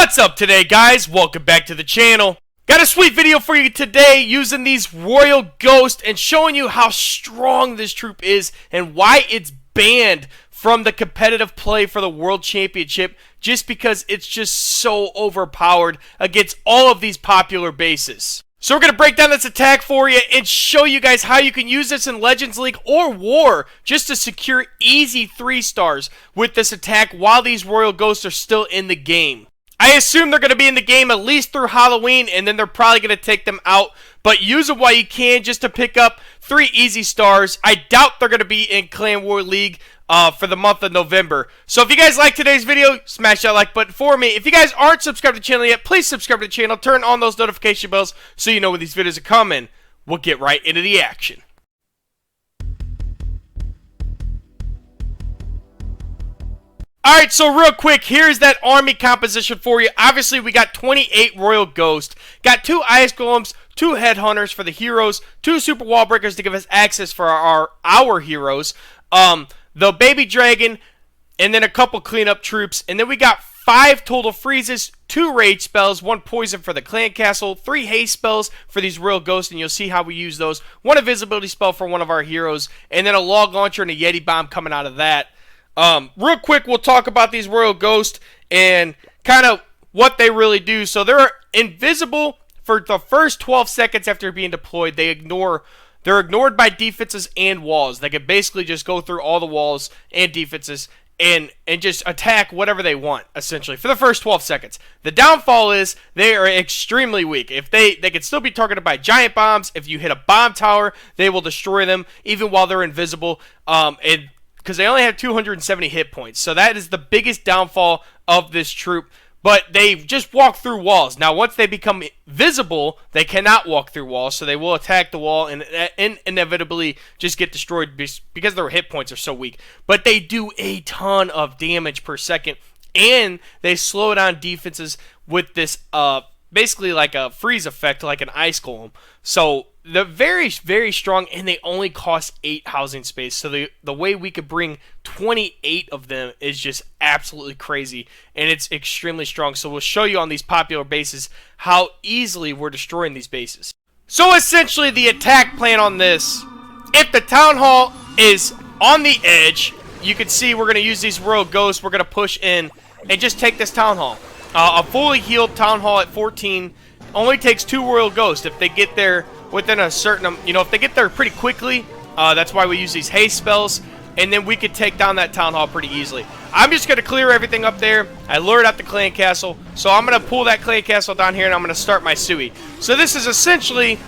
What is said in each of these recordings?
What's up today, guys? Welcome back to the channel. Got a sweet video for you today using these Royal Ghosts and showing you how strong this troop is and why it's banned from the competitive play for the World Championship just because it's just so overpowered against all of these popular bases. So we're going to break down this attack for you and show you guys how you can use this in Legends League or War just to secure easy 3 stars with this attack while these Royal Ghosts are still in the game. I assume they're going to be in the game at least through Halloween, and then they're probably going to take them out. But use them while you can just to pick up 3 easy stars. I doubt they're going to be in Clan War League for the month of November. So if you guys like today's video, smash that like button for me. If you guys aren't subscribed to the channel yet, please subscribe to the channel. Turn on those notification bells so you know when these videos are coming. We'll get right into the action. Alright, so real quick, here's that army composition for you. Obviously, we got 28 Royal Ghosts, got 2 Ice Golems, 2 Headhunters for the heroes, 2 Super Wall Breakers to give us access for our heroes, the Baby Dragon, and then a couple cleanup troops, and then we got 5 total freezes, 2 rage spells, 1 poison for the clan castle, 3 haste spells for these Royal Ghosts, and you'll see how we use those, 1 invisibility spell for one of our heroes, and then a log launcher and a Yeti bomb coming out of that. Real quick, we'll talk about these Royal Ghosts and kind of what they really do. So they're invisible for the first 12 seconds after being deployed. They're ignored by defenses and walls. They can basically just go through all the walls and defenses and just attack whatever they want, essentially, for the first 12 seconds. The downfall is they are extremely weak. If they can still be targeted by giant bombs. If you hit a bomb tower, they will destroy them, even while they're invisible. Because they only have 270 hit points. So that is the biggest downfall of this troop. But they just walk through walls. Now, once they become visible, they cannot walk through walls. So they will attack the wall and inevitably just get destroyed because their hit points are so weak. But they do a ton of damage per second. And they slow down defenses with this basically like a freeze effect, like an ice golem. So they're very, very strong, and they only cost 8 housing space. So the way we could bring 28 of them is just absolutely crazy, and it's extremely strong. So we'll show you on these popular bases how easily we're destroying these bases. So essentially, the attack plan on this, if the Town Hall is on the edge, you can see we're going to use these Royal Ghosts. We're going to push in and just take this Town Hall. A fully healed Town Hall at 14 only takes 2 Royal Ghosts if they get there within a certain, if they get there pretty quickly. That's why we use these haste spells, and then we could take down that Town Hall pretty easily. I'm just going to clear everything up there. I lured out the clan castle, so I'm going to pull that clan castle down here, and I'm going to start my Sui. So this is essentially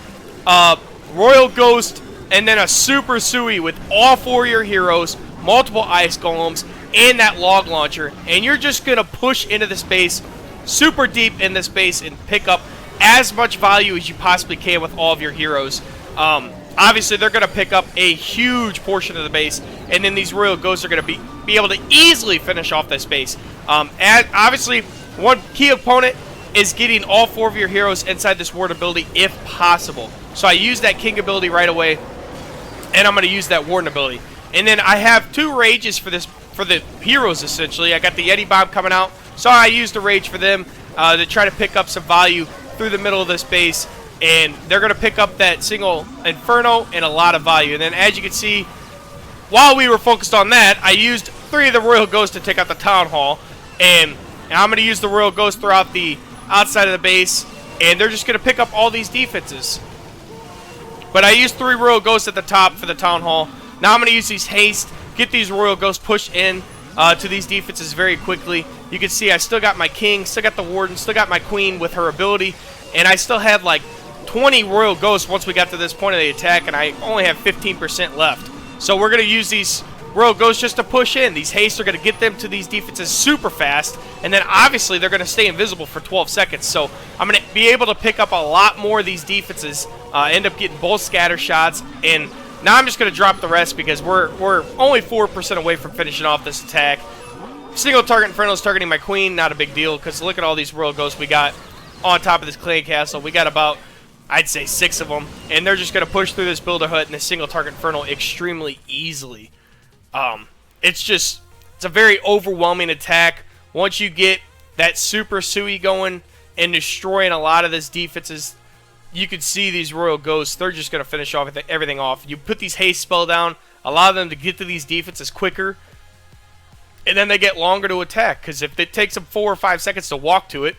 Royal Ghost and then a Super Sui with all 4 of your heroes, multiple Ice Golems, and that log launcher, and you're just going to push into the space super deep in this base and pick up as much value as you possibly can with all of your heroes. Obviously, they're going to pick up a huge portion of the base, and then these Royal Ghosts are going to be able to easily finish off this base. And obviously, one key opponent is getting all 4 of your heroes inside this ward ability if possible. So I use that King ability right away, and I'm going to use that Warden ability. And then I have 2 rages for the heroes, essentially. I got the Yeti Bomb coming out, so I used the rage for them to try to pick up some value through the middle of this base, and they're going to pick up that single Inferno and a lot of value. And then, as you can see, while we were focused on that, I used 3 of the Royal Ghosts to take out the Town Hall, and I'm going to use the Royal Ghosts throughout the outside of the base, and they're just going to pick up all these defenses. But I used 3 Royal Ghosts at the top for the Town Hall. Now I'm going to use these haste, get these Royal Ghosts pushed in to these defenses very quickly. You can see I still got my King, still got the Warden, still got my Queen with her ability, and I still had like 20 Royal Ghosts once we got to this point of the attack, and I only have 15% left. So we're going to use these Royal Ghosts just to push in. These hastes are going to get them to these defenses super fast, and then obviously they're going to stay invisible for 12 seconds. So I'm going to be able to pick up a lot more of these defenses, end up getting both scatter shots, and now I'm just going to drop the rest because we're only 4% away from finishing off this attack. Single target Inferno is targeting my Queen, not a big deal, because look at all these Royal Ghosts we got on top of this clan castle. We got about, I'd say, 6 of them, and they're just going to push through this Builder Hut and this single target Inferno extremely easily. It's a very overwhelming attack. Once you get that Super Sui going and destroying a lot of this defenses, you could see these Royal Ghosts, they're just going to finish off everything off. You put these haste spell down, allow them to get to these defenses quicker, and then they get longer to attack, because if it takes them 4 or 5 seconds to walk to it,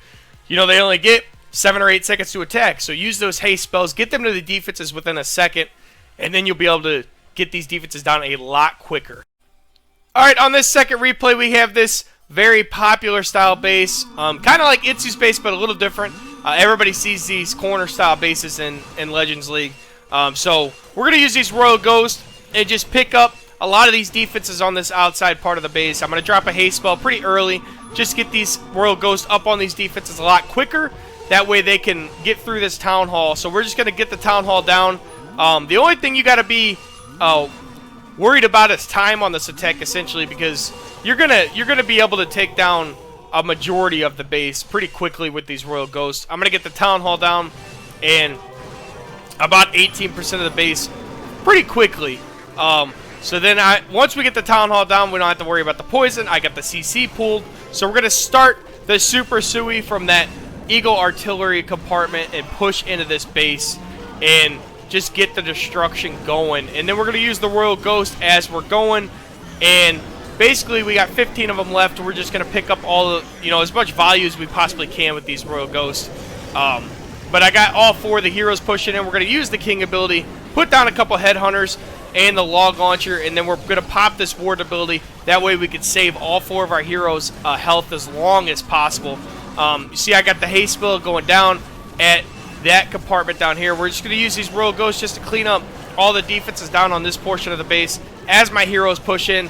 you know, they only get 7 or 8 seconds to attack. So use those haste spells, get them to the defenses within a second, and then you'll be able to get these defenses down a lot quicker. Alright, on this second replay, we have this very popular style base, kind of like Itsu's base, but a little different. Everybody sees these corner style bases in Legends League. So we're going to use these Royal Ghosts and just pick up a lot of these defenses on this outside part of the base. I'm going to drop a haste spell pretty early, just get these Royal Ghosts up on these defenses a lot quicker. That way they can get through this Town Hall. So we're just going to get the Town Hall down. The only thing you got to be worried about is time on this attack, essentially, because you're gonna be able to take down a majority of the base pretty quickly with these Royal Ghosts. I'm gonna get the Town Hall down and about 18% of the base pretty quickly. So then once we get the Town Hall down, we don't have to worry about the poison. I got the CC pulled, so we're gonna start the Super Sui from that Eagle Artillery compartment and push into this base and just get the destruction going. And then we're going to use the Royal Ghost as we're going. And basically we got 15 of them left. We're just going to pick up all the, you know, as much value as we possibly can with these Royal Ghosts. But I got all 4 of the heroes pushing in. We're going to use the King ability, put down a couple Headhunters and the Log Launcher, and then we're going to pop this Ward ability. That way we can save all 4 of our heroes' health as long as possible. You see I got the haste spell going down at that compartment down here. We're just going to use these Royal Ghosts just to clean up all the defenses down on this portion of the base as my heroes push in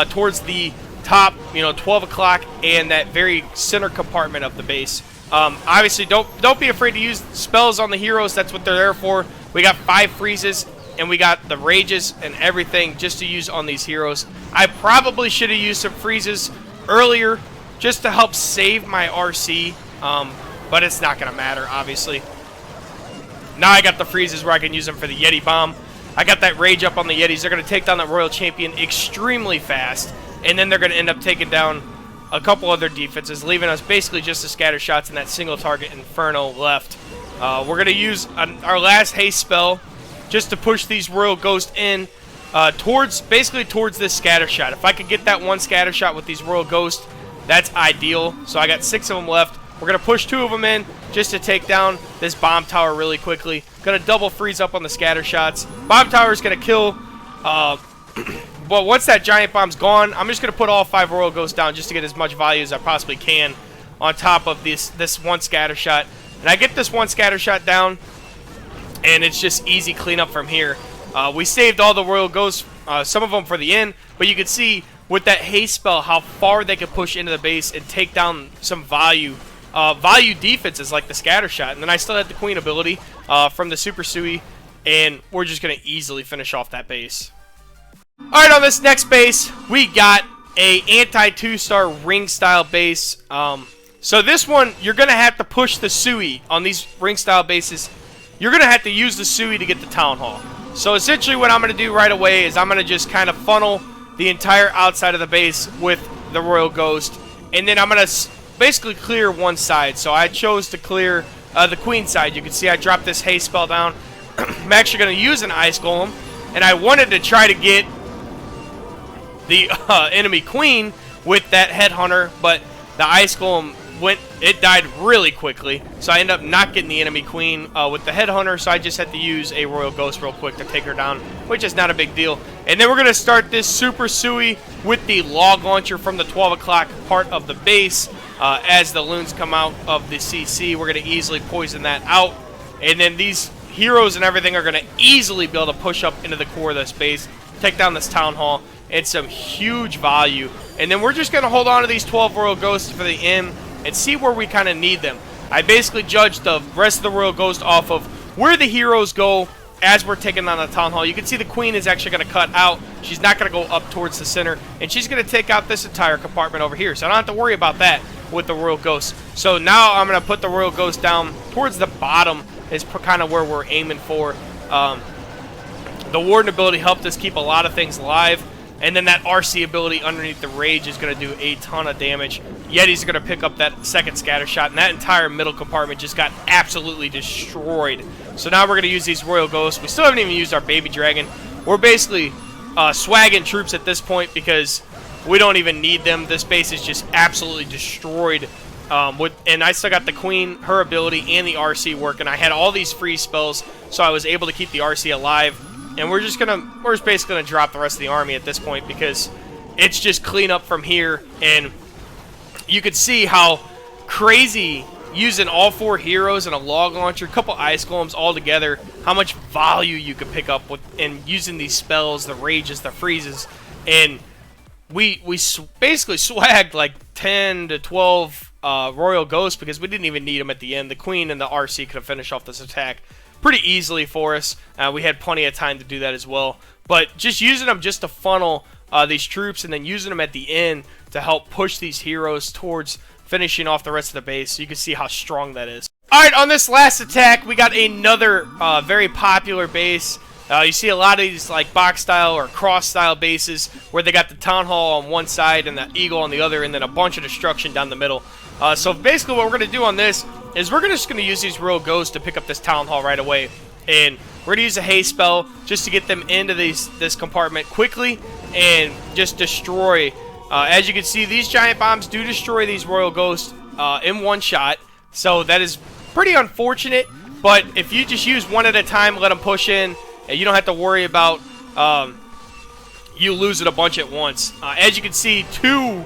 towards the top, you know, 12 o'clock and that very center compartment of the base. Obviously, don't be afraid to use spells on the heroes. That's what they're there for. We got 5 freezes and we got the rages and everything just to use on these heroes. I probably should have used some freezes earlier just to help save my RC, but it's not going to matter, obviously. Now I got the freezes where I can use them for the Yeti Bomb. I got that rage up on the Yetis. They're going to take down that Royal Champion extremely fast, and then they're going to end up taking down a couple other defenses, leaving us basically just the scatter shots and that single target Inferno left. We're going to use our last haste spell just to push these Royal Ghosts in basically towards this scatter shot. If I could get that one scatter shot with these Royal Ghosts, that's ideal. So I got 6 of them left. We're going to push 2 of them in just to take down this bomb tower really quickly. Going to double freeze up on the scatter shots. Bomb tower is going to kill. But once that giant bomb's gone, I'm just going to put all 5 Royal Ghosts down just to get as much value as I possibly can on top of this one scatter shot. And I get this one scatter shot down, and it's just easy cleanup from here. We saved all the Royal Ghosts, some of them for the end, but you can see with that haste spell how far they could push into the base and take down some value defenses like the scatter shot. And then I still had the Queen ability from the Super Sui, and we're just going to easily finish off that base. Alright, on this next base, we got a anti-2-star ring style base. So this one, you're going to have to push the Sui on these ring style bases. You're going to have to use the Sui to get the Town Hall. So essentially what I'm going to do right away is I'm going to just kind of funnel the entire outside of the base with the Royal Ghost. And then I'm going to basically clear one side. So I chose to clear the Queen side. You can see I dropped this haste spell down. I'm actually going to use an Ice Golem. And I wanted to try to get the enemy Queen with that Headhunter, but the Ice Golem it died really quickly, so I ended up not getting the enemy Queen with the Headhunter, so I just had to use a Royal Ghost real quick to take her down, which is not a big deal. And then we're going to start this Super Sui with the Log Launcher from the 12 o'clock part of the base. As the loons come out of the CC, we're going to easily poison that out, and then these heroes and everything are going to easily be able to push up into the core of this base, take down this Town Hall, and some huge value. And then we're just going to hold on to these 12 Royal Ghosts for the end and see where we kind of need them. I basically judged the rest of the Royal Ghost off of where the heroes go as we're taking on the Town Hall. You can see the Queen is actually going to cut out. She's not going to go up towards the center, and she's going to take out this entire compartment over here. So I don't have to worry about that with the Royal Ghost. So now I'm going to put the Royal Ghost down towards the bottom is kind of where we're aiming for. The Warden ability helped us keep a lot of things alive, And then that RC ability underneath the Rage is going to do a ton of damage. Yetis are going to pick up that second scatter shot, and that entire middle compartment just got absolutely destroyed. So now we're going to use these Royal Ghosts. We still haven't even used our Baby Dragon. We're basically swagging troops at this point because we don't even need them. This base is just absolutely destroyed. And I still got the Queen, her ability, and the RC working. I had all these free spells, so I was able to keep the RC alive. And we're just basically gonna drop the rest of the army at this point because it's just clean up from here. And you could see how crazy using all 4 heroes and a log launcher, a couple ice golems all together, how much value you could pick up with and using these spells, the rages, the freezes. And we basically swagged like 10 to 12 Royal Ghosts because we didn't even need them at the end. The Queen and the RC could have finished off this attack pretty easily for us. We had plenty of time to do that as well. But just using them just to funnel these troops and then using them at the end to help push these heroes towards finishing off the rest of the base. So you can see how strong that is. Alright, on this last attack, we got another very popular base. You see a lot of these like box style or cross style bases where they got the Town Hall on one side and the Eagle on the other, and then a bunch of destruction down the middle. So basically what we're going to do on this is we're just going to use these Royal Ghosts to pick up this Town Hall right away. And we're going to use a haste spell just to get them into this compartment quickly and just destroy. As you can see, these giant bombs do destroy these Royal Ghosts in one shot. So that is pretty unfortunate. But if you just use one at a time, let them push in, and you don't have to worry about you losing a bunch at once. As you can see, 2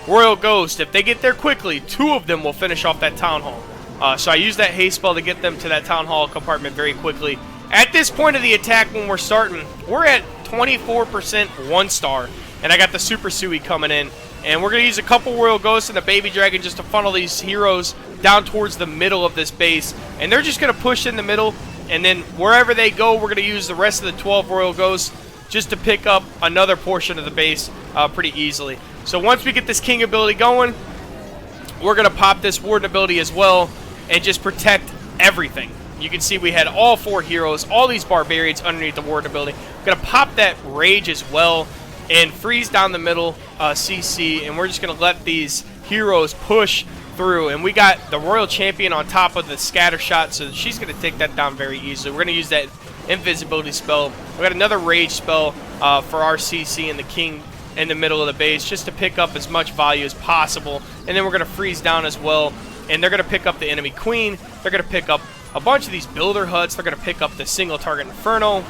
Royal Ghosts, if they get there quickly, 2 of them will finish off that Town Hall. So I used that haste spell to get them to that Town Hall compartment very quickly. At this point of the attack, when we're starting, we're at 24% 1-star, and I got the Super Sui coming in. And we're going to use a couple Royal Ghosts and a Baby Dragon just to funnel these heroes down towards the middle of this base. And they're just going to push in the middle, and then wherever they go, we're going to use the rest of the 12 Royal Ghosts just to pick up another portion of the base pretty easily. So once we get this King ability going, we're going to pop this Warden ability as well and just protect everything. You can see we had all 4 heroes, all these Barbarians underneath the Warden ability. We're going to pop that Rage as well and freeze down the middle CC, and we're just going to let these heroes push through. And we got the Royal Champion on top of the scatter shot, so she's going to take that down very easily. We're going to use that invisibility spell. We got another Rage spell for our CC and the King in the middle of the base just to pick up as much value as possible. And then we're going to freeze down as well, and they're going to pick up the enemy Queen. They're going to pick up a bunch of these builder huts. They're going to pick up the single target Inferno.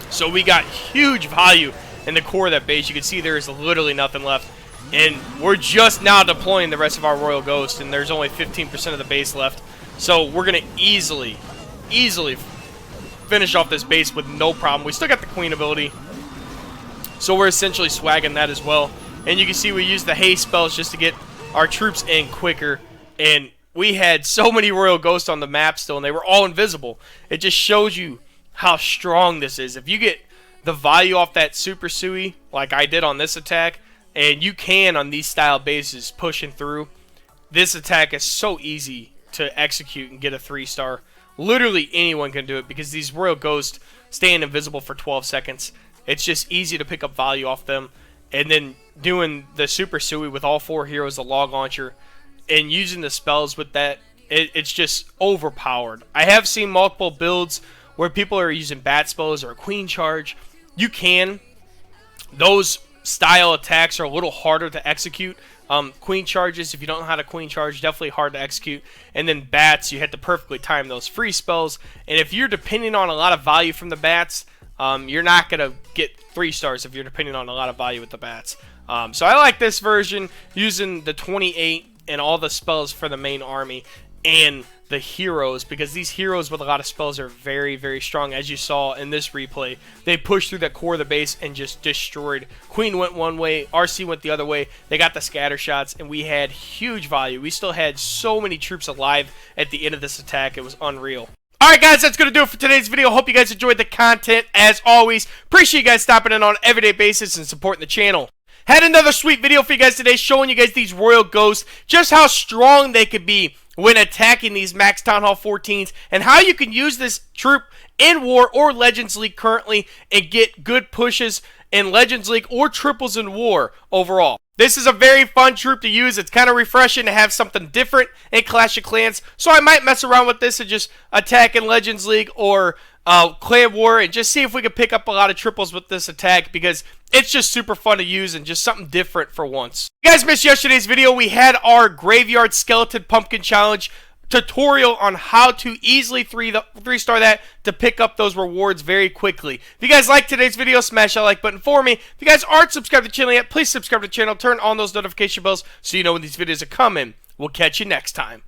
So we got huge value in the core of that base. You can see there is literally nothing left. And we're just now deploying the rest of our Royal Ghost, and there's only 15% of the base left. So we're going to easily finish off this base with no problem. We still got the Queen ability, so we're essentially swagging that as well. And you can see we used the haste spells just to get our troops in quicker. And we had so many Royal Ghosts on the map still, and they were all invisible. It just shows you how strong this is. If you get the value off that Super Sui, like I did on this attack, and you can on these style bases pushing through, this attack is so easy to execute and get a 3-star. Literally anyone can do it because these Royal Ghosts staying invisible for 12 seconds. It's just easy to pick up value off them. And then doing the Super Sui with all 4 heroes, the log launcher, and using the spells with that, it's just overpowered. I have seen multiple builds where people are using bat spells or a Queen charge. You can. Those style attacks are a little harder to execute. Queen charges, if you don't know how to Queen charge, definitely hard to execute. And then bats, you have to perfectly time those free spells. And if you're depending on a lot of value from the bats, you're not going to get 3 stars if you're depending on a lot of value with the bats. So I like this version, using the 28 and all the spells for the main army and the heroes, because these heroes with a lot of spells are very, very strong. As you saw in this replay, they pushed through that core of the base and just destroyed. Queen went one way, RC went the other way. They got the scatter shots, and we had huge value. We still had so many troops alive at the end of this attack. It was unreal. Alright guys, that's going to do it for today's video. Hope you guys enjoyed the content. As always, appreciate you guys stopping in on an everyday basis and supporting the channel. Had another sweet video for you guys today showing you guys these Royal Ghosts, just how strong they could be when attacking these max Town Hall 14s, and how you can use this troop in War or Legends League currently and get good pushes in Legends League or triples in War overall. This is a very fun troop to use. It's kind of refreshing to have something different in Clash of Clans, so I might mess around with this and just attack in Legends League or Clan War and just see if we can pick up a lot of triples with this attack, because it's just super fun to use and just something different for once. If you guys missed yesterday's video, we had our Graveyard Skeleton Pumpkin Challenge tutorial on how to easily 3-star that to pick up those rewards very quickly. If you guys like today's video, smash that like button for me. If you guys aren't subscribed to the channel yet, please subscribe to the channel, turn on those notification bells so you know when these videos are coming. We'll catch you next time.